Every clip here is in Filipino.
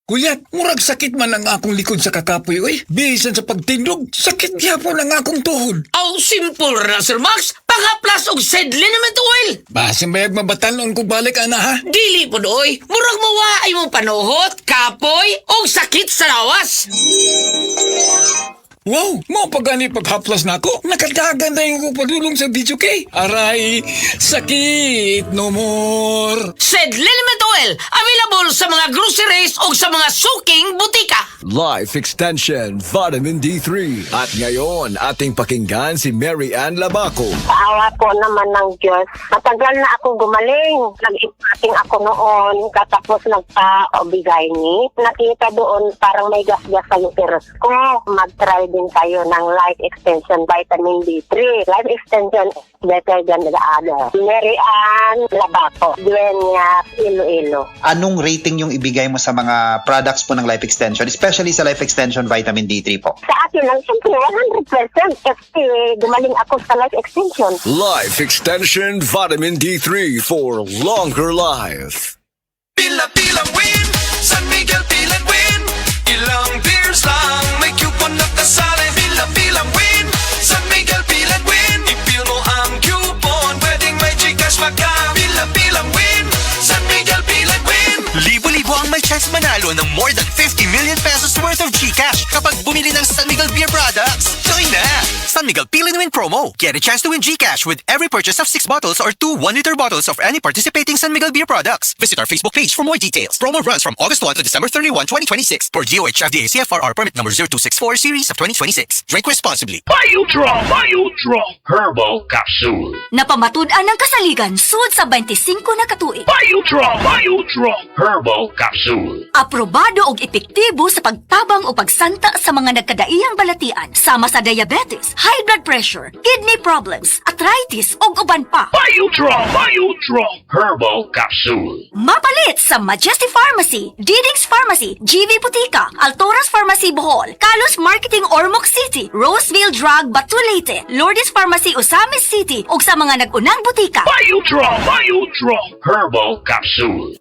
Kuyat, murag sakit man ang akong likod sa kakapoy, oy. Bisan sa pagtindog, sakit gyapon ang akong tuhod. Aw, simple na, Sir Max. Pangaplas og seedliniment oil. Basin bayag mabatanon ko balik, ana, ha? Dili po doy. Murag mawaay mong panuhot, kapoy, o sakit sa lawas. Wow, mo pagani paghaplas na ako. Nakadagan na yung padulong sa video kay. Aray, sakit no more. Seedliniment oil. Available sa mga groceries o sa mga suking butika. Life Extension Vitamin D3. At ngayon, ating pakinggan si Mary Ann Labaco. Paawa po naman ng Diyos. Matagal na ako gumaling. Nag-ipating ako noon, katapos nagpa-obigay ni. Nakita doon parang may gas-gas sa uterus ko. Mag-try din tayo ng Life Extension Vitamin D3. Life Extension is better than the other. Mary Ann Labaco, Dueñas, Iloilo. Anong rating yung ibigay mo sa mga products po ng Life Extension, especially sa Life Extension Vitamin D3 po? Sa akin lang, siyempre, 100% kasi gumaling ako sa Life Extension. Life Extension Vitamin D3 for longer life. Pila-pilang win, San Miguel Pilan win. Ilang beers lang, may coupon na kasali. Pila-pilang win, San Miguel Pilan win. Ipil mo ang coupon, pwedeng may Gcash maka. Pila-pilang win, San Miguel Pilan win. Libo-libo ang may chance manalo ng more than 50 million pesos worth of Gcash kapag bumili ng San Miguel Beer products. Join na! San Miguel Pilan Win promo. Get a chance to win Gcash with every purchase of 6 bottles or 2 1-liter bottles of any participating San Miguel Beer products. Visit our Facebook page for more details. Promo runs from August 1 to December 31, 2026 for DOH FDA CFRR permit number 0264 series of 2026. Drink responsibly. Biodraw Herbal Capsule. Napamatud-an ng kasaligan sud sa 25 na katuig. Biodraw Herbal Capsule. Aprobado og epektibo sa pagtabang o pagsanta sa mga nagkadaiyang balatian sama sa diabetes, high blood pressure, kidney problems, arthritis ug uban pa. Biodraw Herbal Capsule. Mapalit sa Majesty Pharmacy, Diding's Pharmacy, GV Butika, Altoras Pharmacy Bohol, Kalos Marketing Ormoc City, Roseville Drug Batulete, Lourdes Pharmacy Osamis City ug sa mga nag-unang butika. Biodraw Herbal Capsule.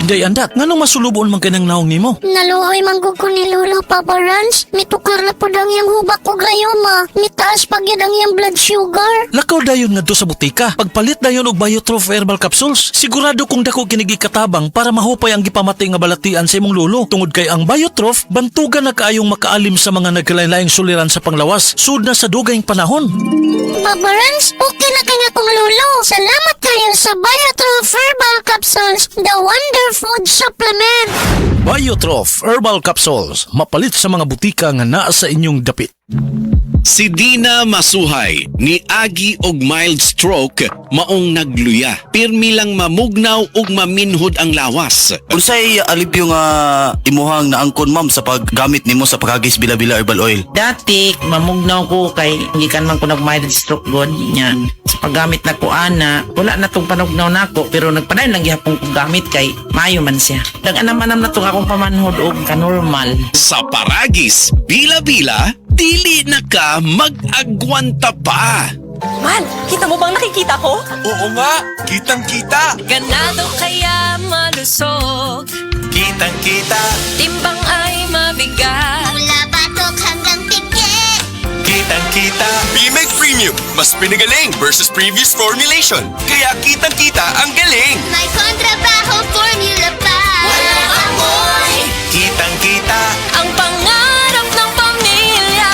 Day andak, nganong masulubon man kanang naong nimo? Naluoy manggug ko ni Lolo, Papa Rans. Mitukar na po ang iyang hubak ko gayoma. Mitaas pag yan ang iyang blood sugar. Lakaw dayon ngadto sa butika. Pagpalit dayon og Biotrof Herbal Capsules, sigurado kung dako kinigi katabang para mahupay ang gipamatay nga balatian sa imong lolo. Tungod kay ang Biotrof, bantugan na kaayong makaalim sa mga nagkalain-laing suliran sa panglawas, sud na sa dugayng panahon. Papa Rans, okay na kaya kong Lolo. Salamat kayo sa Biotrof Herbal Capsules, the wonder food supplement. Biotrof Herbal Capsules, mapalit sa mga butika nga naa sa inyong dapit. Si Dina Masuhay ni agi og mild stroke maong nagluya. Pirmi lang mamugnaw ug maminhod ang lawas. Unsay alipyo nga imuhang naangkon ma'am sa paggamit nimo sa pagagis bila-bila herbal oil? Dati mamugnaw ko kay gikan man ko nag mild stroke god nya. Sa paggamit na ko ana, wala na tong panugnaw nako pero nagpadayon lang gihapon kong gamit kay mayo man siya. Dag-anam-anam na tong akong pamanhod og kanormal. Sa paragis bila-bila dili na ka mag-agwanta pa. Man, kita mo bang nakikita ko? Oo nga, kitang-kita. Ganado kaya malusog. Kitang-kita. Timbang ay mabigat. Mula batok hanggang pikit. Kitang-kita. Bimeg Premium, mas pinagaling versus previous formulation. Kaya kitang-kita ang galing. May kontrabaho formula pa. Walang amoy. Kitang-kita. Ang pangarap ng pamilya.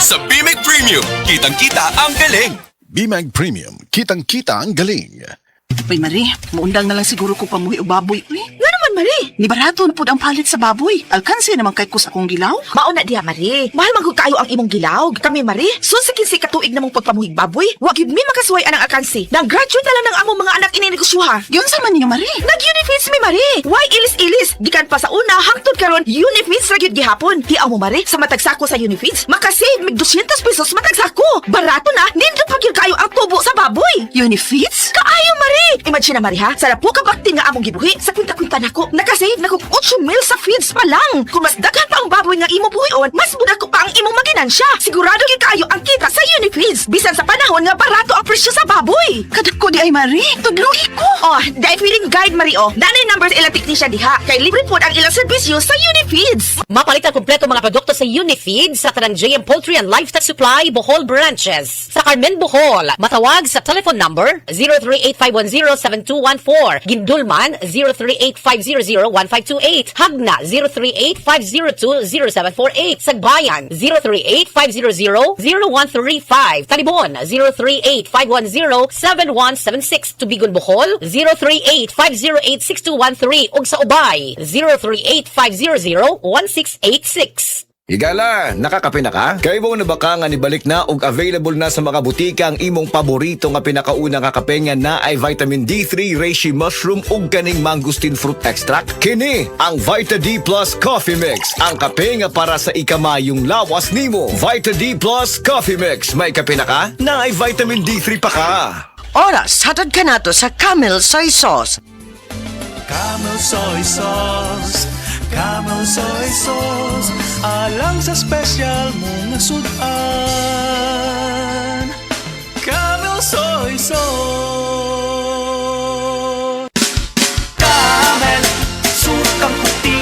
Sa Bimeg Premium, kitang-kita ang galing. Bimag Premium, kitang-kita ang galing. Uy, Marie, muundang na lang siguro ko pamuhi o baboy. Uy, nga naman, Marie. Ni barato na po ang palit sa baboy. Alkansi naman kay kus akong gilaw. Mauna diha, Marie. Mahal magkog kayo ang imong gilaw. Kami, Marie, sunsikin katuig na mong pagpamuhig baboy. Wag yun mi makasuway anang alkansi. Nag-graduate na lang ng among mga anak ininegosyoha. Yun sa man niyo, Marie. Nag-unifeeds mi, Marie. Why ilis-ilis? Gikan pa sa una, hangtod karon unifeeds ra gyud gihapon. Hiaw mo, Marie, sa matagsako sa unifeeds, makasave mig 200 pesos matagsako. Barato na, nindot pag yun kayo ang tubo sa baboy. Unifeeds? Kaayo, Marie. Imagine na, Marie, ha? Sarap po kabaktin nga among gibuhi sa kwinta-kwinta nako. Nakasave na kog 8 mil sa feeds pa lang. Kung mas daghan pa ang baboy nga imo buhion, mas muda ko pa ang imong maginansya. Sigurado gyud kaayo ang kita sa Unifeeds. Bisan sa panahon nga barato ang presyo sa baboy. Kadako di ay Marie, tudlugi ko. Oh, dahil feeling guide Mario. Danay numbers ilang technician diha. Kay libre po ang ilang serbisyo sa Unifeeds. Mapalit ang kumpleto mga produkto sa Unifeed sa tanang JM Poultry and Livestock Supply Bohol branches. Sa Carmen, Bohol, matawag sa telephone number 038-510-7214. Gindulman 038-500-1528. Hagna 038-502-0748. Sagbayan 038-500-0135. Talibon 038-510-7176. Tubigon, Bohol 038-508-6213. ug sa Ubay 038-500-1686. Higala, nakakape na ka? Kaya mo na baka nga nibalik na ug available na sa mga butika ang imong paborito nga pinakauna nga kape nga na ay vitamin D3, reishi mushroom ug kaning mangosteen fruit extract? Kini ang Vita D Plus Coffee Mix, ang kape nga para sa ikamayong lawas nimo. Vita D Plus Coffee Mix, may kape na ka? Na ay vitamin D3 pa ka. Oras, hatad ka na to sa Camel Soy Sauce. Camel Soy Sauce, Camel Soy Sauce, alang sa special mong sudan. Camel Soy Sauce. Camel, sukang puti,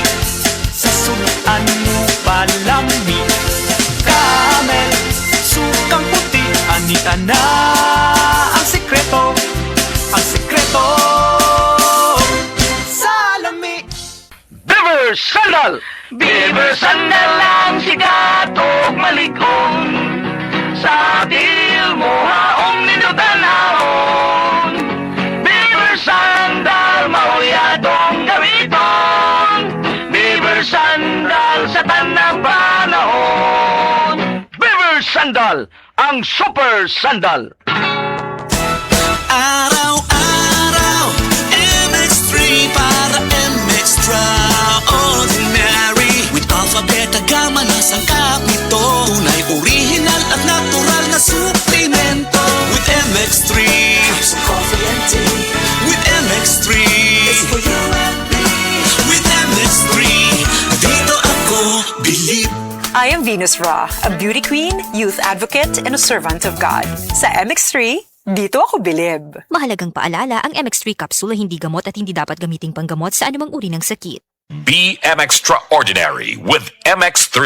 sa sunuan mo palami. Camel, sukang puti, anita na ang sekreto, ang sekreto. Beaver Sandal! Beaver Sandal ang sikat o malikong sa til mo haong ninutanahon. Beaver Sandal mauyadong gamiton. Beaver Sandal sa tanang panahon. Beaver Sandal, ang super sandal. Araw-araw, MX3 para extraordinary. With alphabet gama na sangkap nito. Tunay, original at natural na suplemento. With MX3, coffee and tea. With MX3, it's for you and me. With MX3, dito ako believe. I am Venus Ra, a beauty queen, youth advocate, and a servant of God. Sa MX3, dito ako bilib. Mahalagang paalala, ang MX3 capsule ay hindi gamot at hindi dapat gamiting panggamot sa anumang uri ng sakit. Be extraordinary with MX3.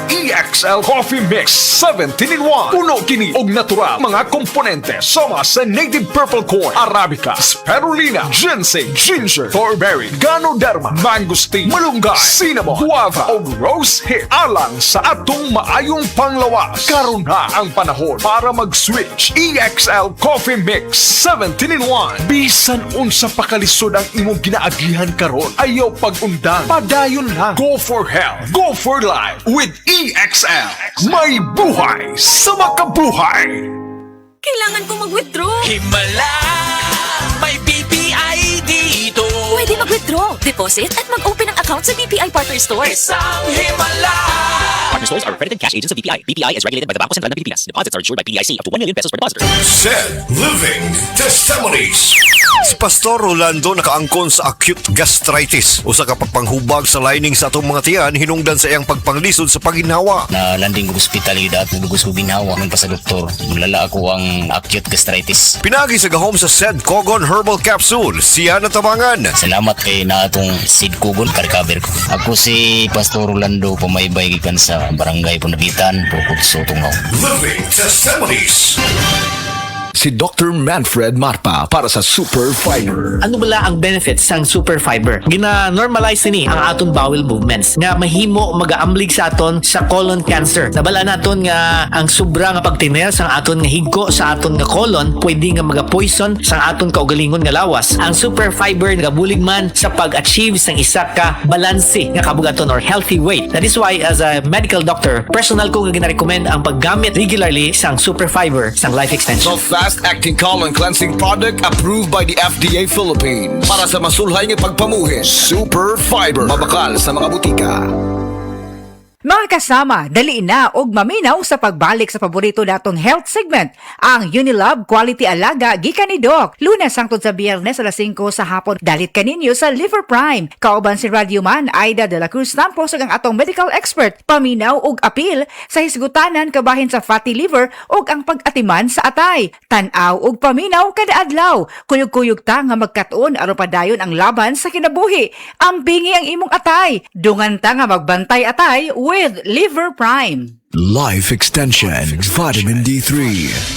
EXL Coffee Mix 17-in-1. Puno kini og natural mga komponente sama sa native purple corn, arabica, spirulina, ginseng, ginger, thornberry, ganoderma, mangosteen, malunggay, cinnamon, guava ug rose hip alang sa atong maayong panglawas. Karon na ang panahon para mag-switch. EXL Coffee Mix 17-in-1. Bisan unsa pa kalisod ang imong ginaagihan karon, ayaw pag-undang, padayon lang. Go for health, go for life with EXL. May buhay sa makabuhay. Kailangan ko mag-withdraw. Himala, may BPI dito. Pwede mag-withdraw, deposit, at mag-open ng account sa BPI Partner Stores. Isang himala. Partner stores are accredited cash agents of BPI. BPI is regulated by the Bangko Sentral ng Pilipinas. Deposits are insured by PIC up to 1 million pesos per depositor. Said Living Testimonies. Si Pastor Rolando nakaangkon sa acute gastritis. Usa ka pagpanghubag sa lining sa atong mga tiyan hinungdan sa iyang pagpanglisod sa paginhawa. Na landing ko ospitalidad, lugos ko ginhawa ng pa sa doktor. Mulala ako ang acute gastritis. Pinagi sa gahom sa Said Kogon Herbal Capsule. Siya natabangan. Salamat kay na atong Sid Kogon ka-recover ko. Ako si Pastor Rolando, pumaybay gikan sa Barangay Punabitan, Bukod Sotungaw. Living Testimonies. Si Dr. Manfred Marpa para sa Super Fiber. Ano bala ang benefits sang Super Fiber? Gina-normalize ni ang aton bowel movements nga mahimo magaamblig sa aton sa colon cancer. Nabala naton nga ang sobra nga pagtiner sang aton nga higko sa aton nga colon pwede nga maga-poison sang aton kaugalingon nga lawas. Ang Super Fiber nagabulig man sa pag-achieve sang isa ka balanse nga kabugaton or healthy weight. That is why as a medical doctor, personal ko nga gina-recommend ang paggamit regularly sang Super Fiber sang life extension. Fast-acting colon cleansing product approved by the FDA Philippines. Para sa masulhay ng pagpamuhin, Super Fiber. Mabakal sa mga butika. Mga kasama, dali na og maminaw sa pagbalik sa paborito natong health segment, ang Unilab Quality Alaga gikan ni Doc. Lunes hangtod sa Biyernes alas 5 sa hapon. Dalit kaninyo sa Liver Prime. Kauban si Radioman Aida de la Cruz Tampos ug ang atong medical expert. Paminaw og apil sa hisgutanan kabahin sa fatty liver ug ang pag-atiman sa atay. Tan-aw og paminaw kada adlaw. Kuyog-kuyog ta nga magkat-on aron padayon ang laban sa kinabuhi. Ambingi ang imong atay. Dungan ta nga magbantay atay with Liver Prime. Life Extension Vitamin D3.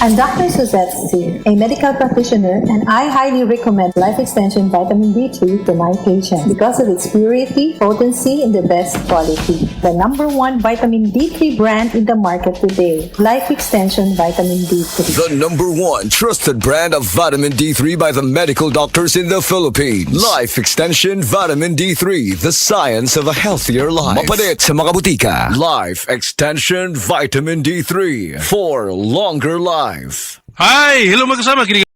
I'm Dr. Suzette C., a medical practitioner, and I highly recommend Life Extension Vitamin D3 to my patients because of its purity, potency, and the best quality. The #1 vitamin D3 brand in the market today, Life Extension Vitamin D3. The #1 trusted brand of vitamin D3 by the medical doctors in the Philippines. Life Extension Vitamin D3, the science of a healthier life. Mapalit sa mga butika. Life Extension Vitamin D3 for longer life. Hi! Hello mga kasama.